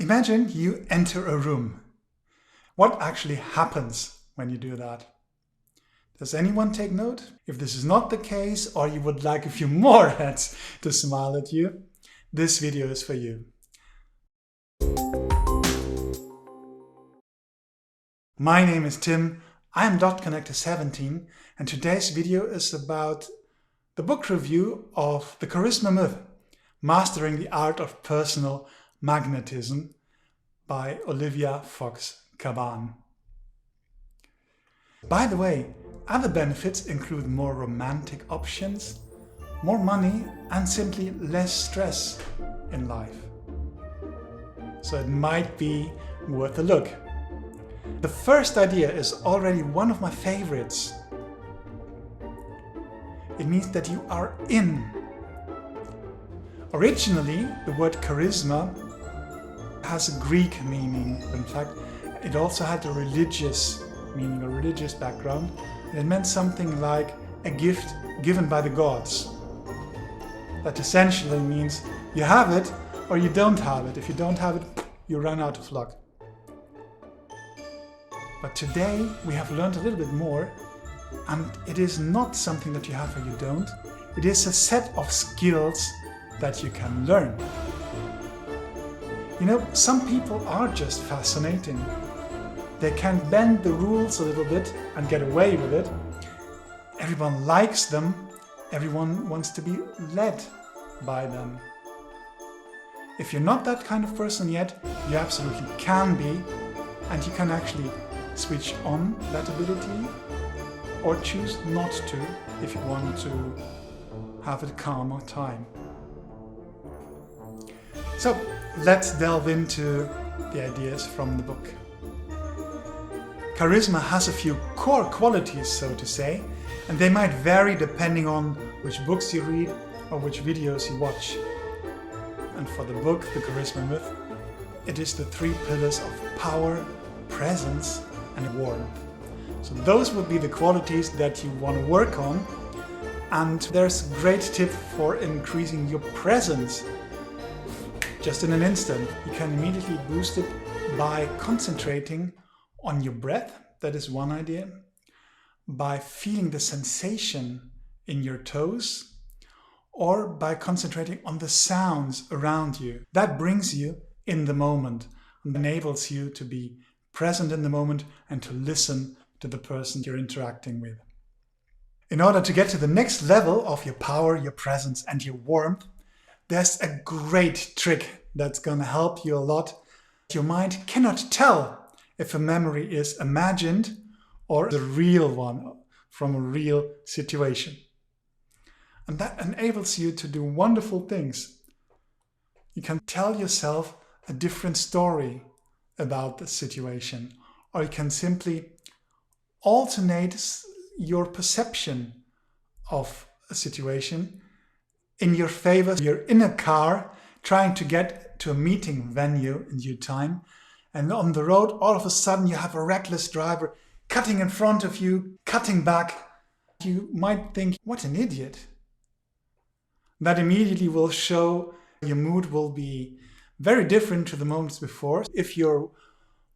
Imagine you enter a room. What actually happens when you do that? Does anyone take note? If this is not the case, or you would like a few more heads to smile at you, this video is for you. My name is Tim, I am DotConnector 17, and today's video is about the book review of The Charisma Myth, Mastering the Art of Personal Magnetism by Olivia Fox-Caban. By the way, other benefits include more romantic options, more money, and simply less stress in life. So it might be worth a look. The first idea is already one of my favorites. It means that you are in. Originally, the word charisma has a Greek meaning. In fact, it also had a religious meaning, a religious background. And it meant something like a gift given by the gods. That essentially means you have it or you don't have it. If you don't have it, you run out of luck. But today we have learned a little bit more, and it is not something that you have or you don't. It is a set of skills that you can learn. You know, some people are just fascinating. They can bend the rules a little bit and get away with it. Everyone likes them. Everyone wants to be led by them. If you're not that kind of person yet, you absolutely can be, and you can actually switch on that ability or choose not to if you want to have a calmer time. So let's delve into the ideas from the book. Charisma has a few core qualities, so to say, and they might vary depending on which books you read or which videos you watch. And for the book, The Charisma Myth, it is the three pillars of power, presence, and warmth. So those would be the qualities that you want to work on, and there's a great tip for increasing your presence. Just in an instant, you can immediately boost it by concentrating on your breath. That is one idea. By feeling the sensation in your toes, or by concentrating on the sounds around you. That brings you in the moment and enables you to be present in the moment and to listen to the person you're interacting with. In order to get to the next level of your power, your presence, and your warmth, there's a great trick that's going to help you a lot. Your mind cannot tell if a memory is imagined or the real one from a real situation. And that enables you to do wonderful things. You can tell yourself a different story about the situation, or you can simply alternate your perception of a situation in your favor. You're in a car trying to get to a meeting venue in due time, and on the road all of a sudden you have a reckless driver cutting in front of you, cutting back. You might think, what an idiot. That immediately will show your mood will be very different to the moments before. If you're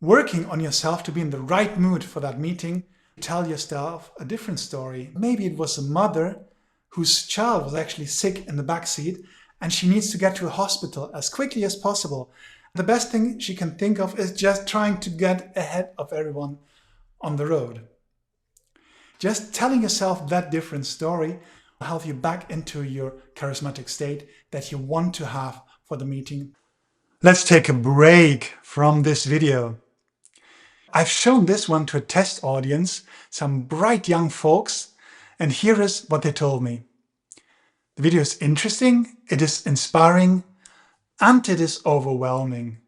working on yourself to be in the right mood for that meeting, tell yourself a different story. Maybe it was a mother whose child was actually sick in the back seat and she needs to get to a hospital as quickly as possible. The best thing she can think of is just trying to get ahead of everyone on the road. Just telling yourself that different story will help you back into your charismatic state that you want to have for the meeting. Let's take a break from this video. I've shown this one to a test audience, some bright young folks, and here is what they told me. The video is interesting, it is inspiring, and it is overwhelming.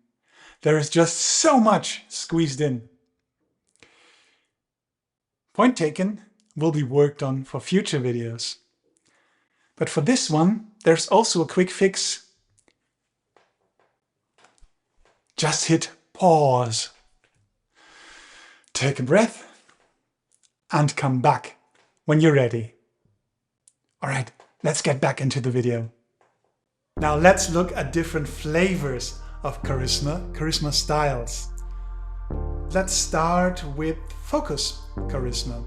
There is just so much squeezed in. Point taken, will be worked on for future videos. But for this one, there's also a quick fix. Just hit pause. Take a breath and come back when you're ready. All right, let's get back into the video. Now let's look at different flavors of charisma styles. Let's start with focus charisma.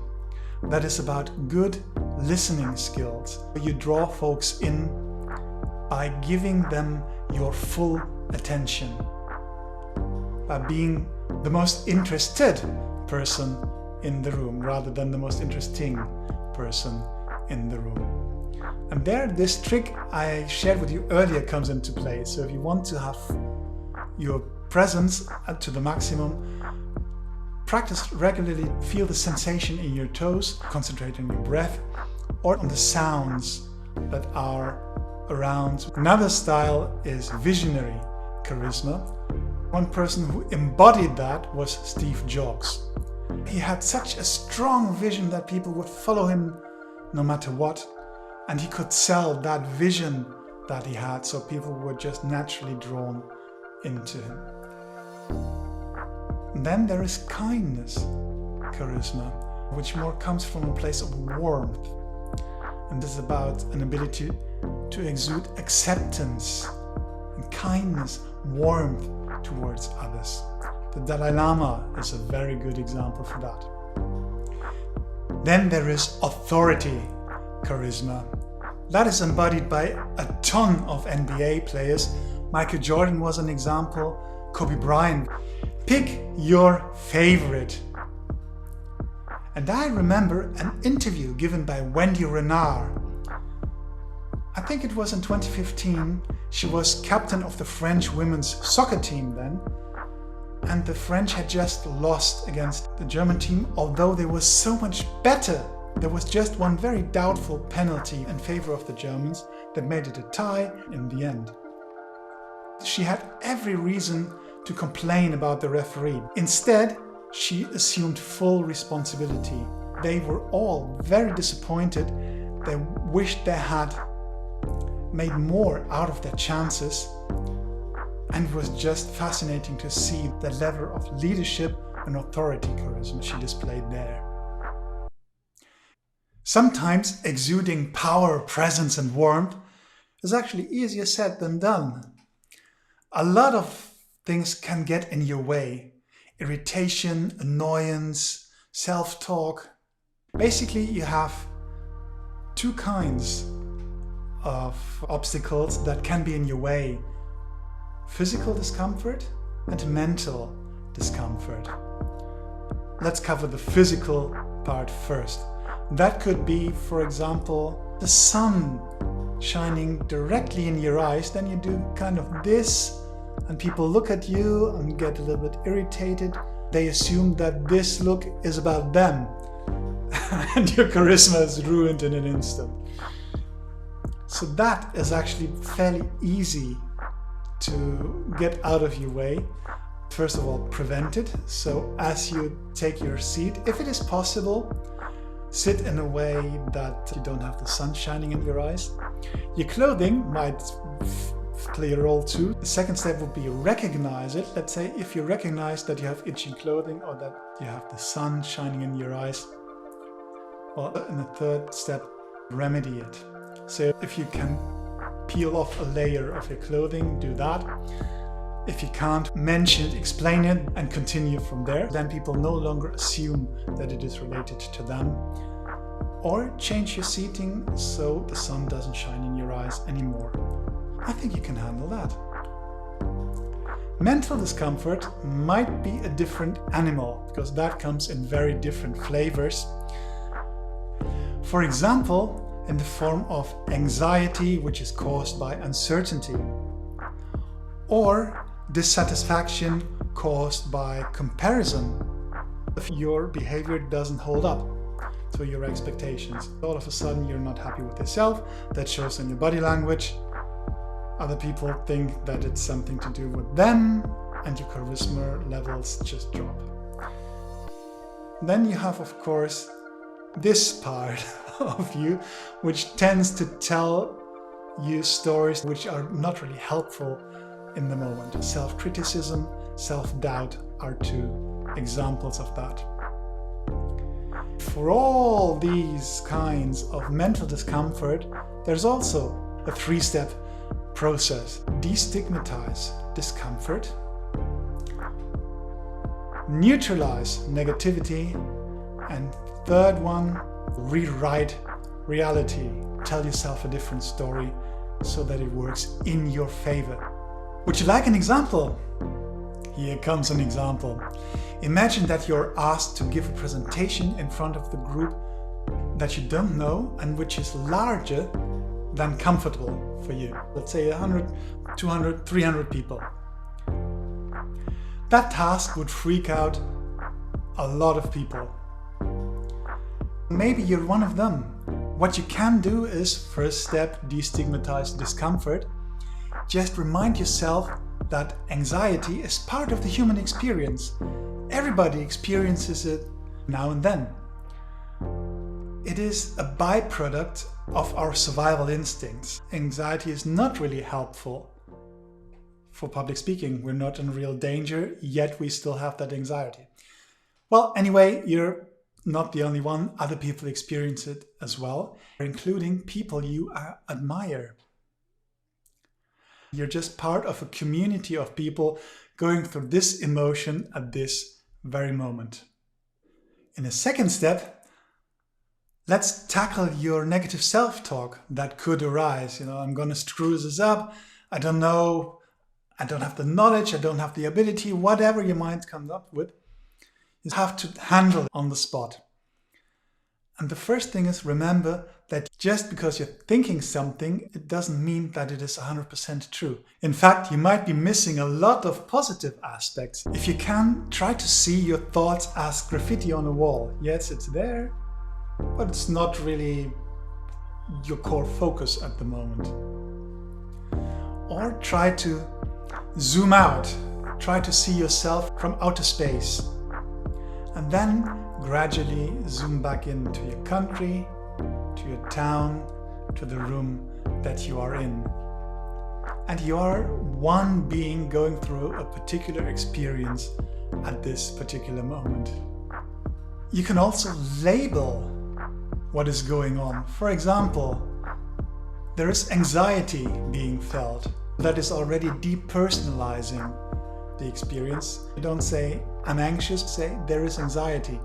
That is about good listening skills. You draw folks in by giving them your full attention, by being the most interested person in the room rather than the most interesting person in the room. And there, this trick I shared with you earlier comes into play. So if you want to have your presence to the maximum, practice regularly, feel the sensation in your toes, concentrate on your breath or on the sounds that are around. Another style is visionary charisma. One person who embodied that was Steve Jobs. He had such a strong vision that people would follow him no matter what, and he could sell that vision that he had, so people were just naturally drawn into him. And then there is kindness charisma, which more comes from a place of warmth, and this is about an ability to exude acceptance and kindness, warmth towards others. The Dalai Lama is a very good example for that. Then there is authority charisma. That is embodied by a ton of NBA players. Michael Jordan was an example, Kobe Bryant. Pick your favorite. And I remember an interview given by Wendy Renard. I think it was in 2015. She was captain of the French women's soccer team then. And the French had just lost against the German team, although they were so much better. There was just one very doubtful penalty in favor of the Germans that made it a tie in the end. She had every reason to complain about the referee. Instead, she assumed full responsibility. They were all very disappointed. They wished they had made more out of their chances. And it was just fascinating to see the level of leadership and authority charisma she displayed there. Sometimes exuding power, presence and warmth is actually easier said than done. A lot of things can get in your way. Irritation, annoyance, self-talk. Basically, you have two kinds of obstacles that can be in your way. Physical discomfort and mental discomfort. Let's cover the physical part first. That could be, for example, the sun shining directly in your eyes. Then you do kind of this, and people look at you and get a little bit irritated. They assume that this look is about them, and your charisma is ruined in an instant. So that is actually fairly easy to get out of your way. First of all, prevent it. So as you take your seat, if it is possible, sit in a way that you don't have the sun shining in your eyes. Your clothing might play a role too. The second step would be recognize it. Let's say if you recognize that you have itchy clothing or that you have the sun shining in your eyes. Well, in the third step, remedy it. So if you can peel off a layer of your clothing, do that. If you can't, mention it, explain it, and continue from there. Then people no longer assume that it is related to them. Or change your seating so the sun doesn't shine in your eyes anymore. I think you can handle that. Mental discomfort might be a different animal, because that comes in very different flavors. For example, in the form of anxiety, which is caused by uncertainty, or dissatisfaction caused by comparison. If your behavior doesn't hold up to your expectations, all of a sudden you're not happy with yourself. That shows in your body language. Other people think that it's something to do with them, and your charisma levels just drop. Then you have, of course, this part of you, which tends to tell you stories which are not really helpful in the moment. Self-criticism, self-doubt are two examples of that. For all these kinds of mental discomfort, there's also a three-step process. Destigmatize discomfort. Neutralize negativity. And third one, rewrite reality. Tell yourself a different story so that it works in your favor. Would you like an example? Here comes an example. Imagine that you're asked to give a presentation in front of the group that you don't know and which is larger than comfortable for you. Let's say 100, 200, 300 people. That task would freak out a lot of people. Maybe you're one of them. What you can do is, first step, destigmatize discomfort. Just remind yourself that anxiety is part of the human experience. Everybody experiences it now and then. It is a byproduct of our survival instincts. Anxiety is not really helpful for public speaking. We're not in real danger, yet we still have that anxiety. Well, anyway, you're not the only one. Other people experience it as well, including people you admire. You're just part of a community of people going through this emotion at this very moment. In a second step, let's tackle your negative self-talk that could arise. I'm going to screw this up. I don't know. I don't have the knowledge. I don't have the ability. Whatever your mind comes up with, you have to handle it on the spot. And the first thing is, remember that just because you're thinking something, it doesn't mean that it is 100% true. In fact, you might be missing a lot of positive aspects. If you can, try to see your thoughts as graffiti on a wall. Yes, it's there, but it's not really your core focus at the moment. Or try to zoom out. Try to see yourself from outer space. And then gradually zoom back into your country, to your town, to the room that you are in. And you are one being going through a particular experience at this particular moment. You can also label what is going on. For example, there is anxiety being felt. That is already depersonalizing the experience. You don't say, I'm anxious, say, there is anxiety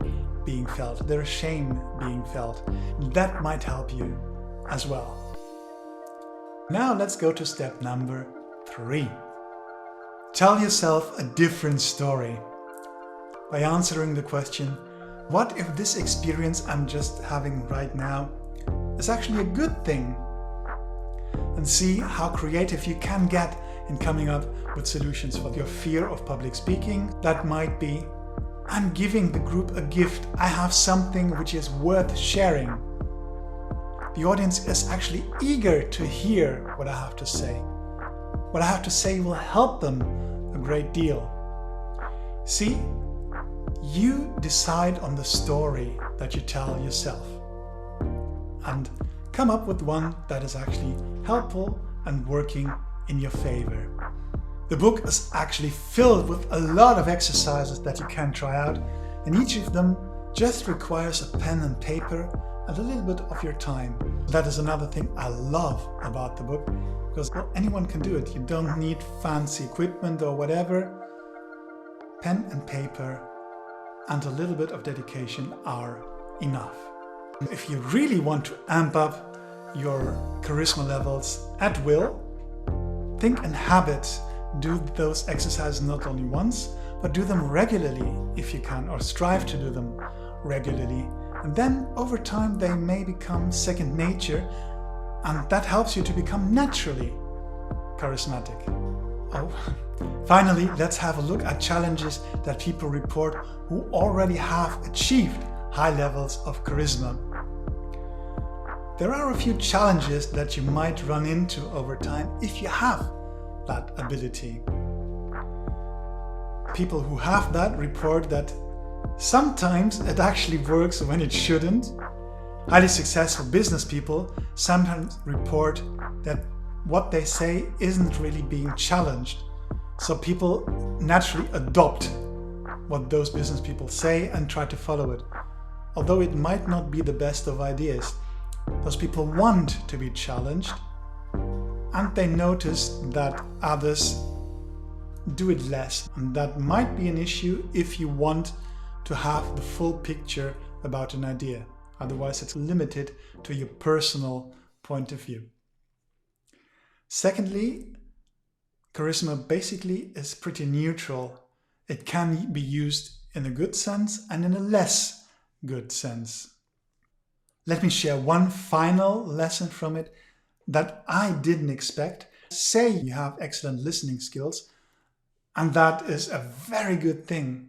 being felt, there is shame being felt. That might help you as well. Now let's go to step number 3. Tell yourself a different story by answering the question, what if this experience I'm just having right now is actually a good thing? And see how creative you can get in coming up with solutions for your fear of public speaking. That might be, I'm giving the group a gift. I have something which is worth sharing. The audience is actually eager to hear what I have to say. What I have to say will help them a great deal. See, you decide on the story that you tell yourself. And come up with one that is actually helpful and working in your favor. The book is actually filled with a lot of exercises that you can try out, and each of them just requires a pen and paper and a little bit of your time. That is another thing I love about the book, because anyone can do it. You don't need fancy equipment or whatever. Pen and paper and a little bit of dedication are enough. If you really want to amp up your charisma levels at will, think in habits. Do those exercises not only once, but do them regularly if you can, or strive to do them regularly. And then over time they may become second nature, and that helps you to become naturally charismatic. Oh, finally, let's have a look at challenges that people report who already have achieved high levels of charisma. There are a few challenges that you might run into over time if you have that ability. People who have that report that sometimes it actually works when it shouldn't. Highly successful business people sometimes report that what they say isn't really being challenged. So people naturally adopt what those business people say and try to follow it. Although it might not be the best of ideas. Those people want to be challenged, and they notice that others do it less. And that might be an issue if you want to have the full picture about an idea. Otherwise, it's limited to your personal point of view. Secondly, charisma basically is pretty neutral. It can be used in a good sense and in a less good sense. Let me share one final lesson from it that I didn't expect. Say you have excellent listening skills, and that is a very good thing.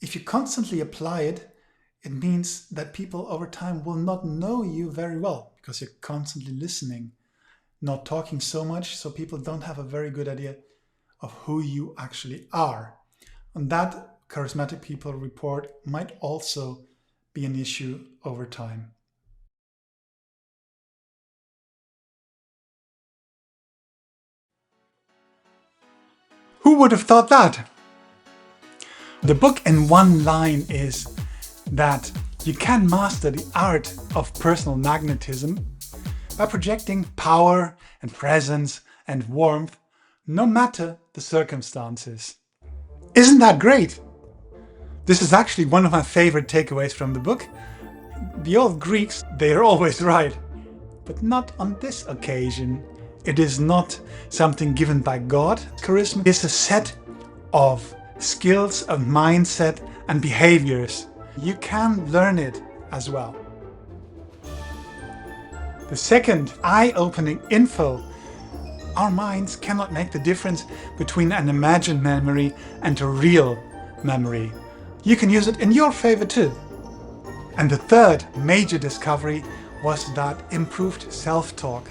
If you constantly apply it, it means that people over time will not know you very well because you're constantly listening, not talking so much, so people don't have a very good idea of who you actually are. And that, charismatic people report, might also be an issue over time. Who would have thought that? The book in one line is that you can master the art of personal magnetism by projecting power and presence and warmth, no matter the circumstances. Isn't that great? This is actually one of my favorite takeaways from the book. The old Greeks, they are always right, but not on this occasion. It is not something given by God. Charisma is a set of skills, of mindset and behaviors. You can learn it as well. The second eye-opening info: our minds cannot make the difference between an imagined memory and a real memory. You can use it in your favor too. And the third major discovery was that improved self-talk.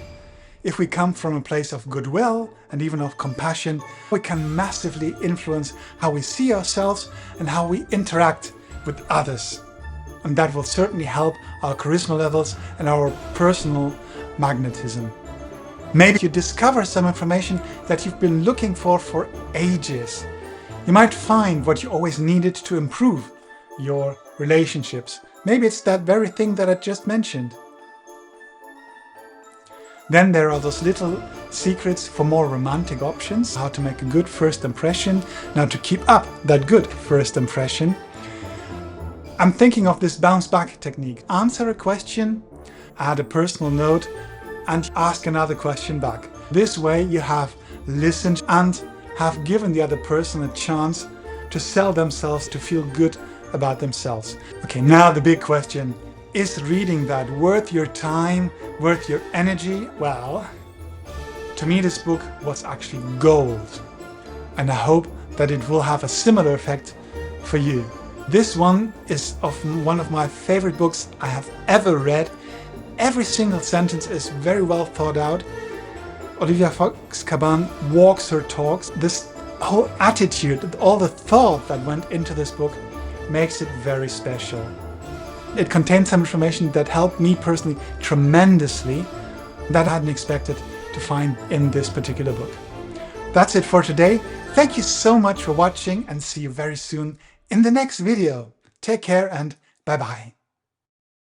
If we come from a place of goodwill and even of compassion, we can massively influence how we see ourselves and how we interact with others. And that will certainly help our charisma levels and our personal magnetism. Maybe you discover some information that you've been looking for ages. You might find what you always needed to improve your relationships. Maybe it's that very thing that I just mentioned. Then there are those little secrets for more romantic options, how to make a good first impression, now to keep up that good first impression. I'm thinking of this bounce back technique. Answer a question, add a personal note, and ask another question back. This way you have listened and have given the other person a chance to sell themselves, to feel good about themselves. Okay, now the big question. Is reading that worth your time, worth your energy? Well, to me this book was actually gold. And I hope that it will have a similar effect for you. This one is one of my favorite books I have ever read. Every single sentence is very well thought out. Olivia Fox-Cabane walks her talks. This whole attitude, all the thought that went into this book makes it very special. It contains some information that helped me personally tremendously, that I hadn't expected to find in this particular book. That's it for today. Thank you so much for watching and see you very soon in the next video. Take care and bye-bye.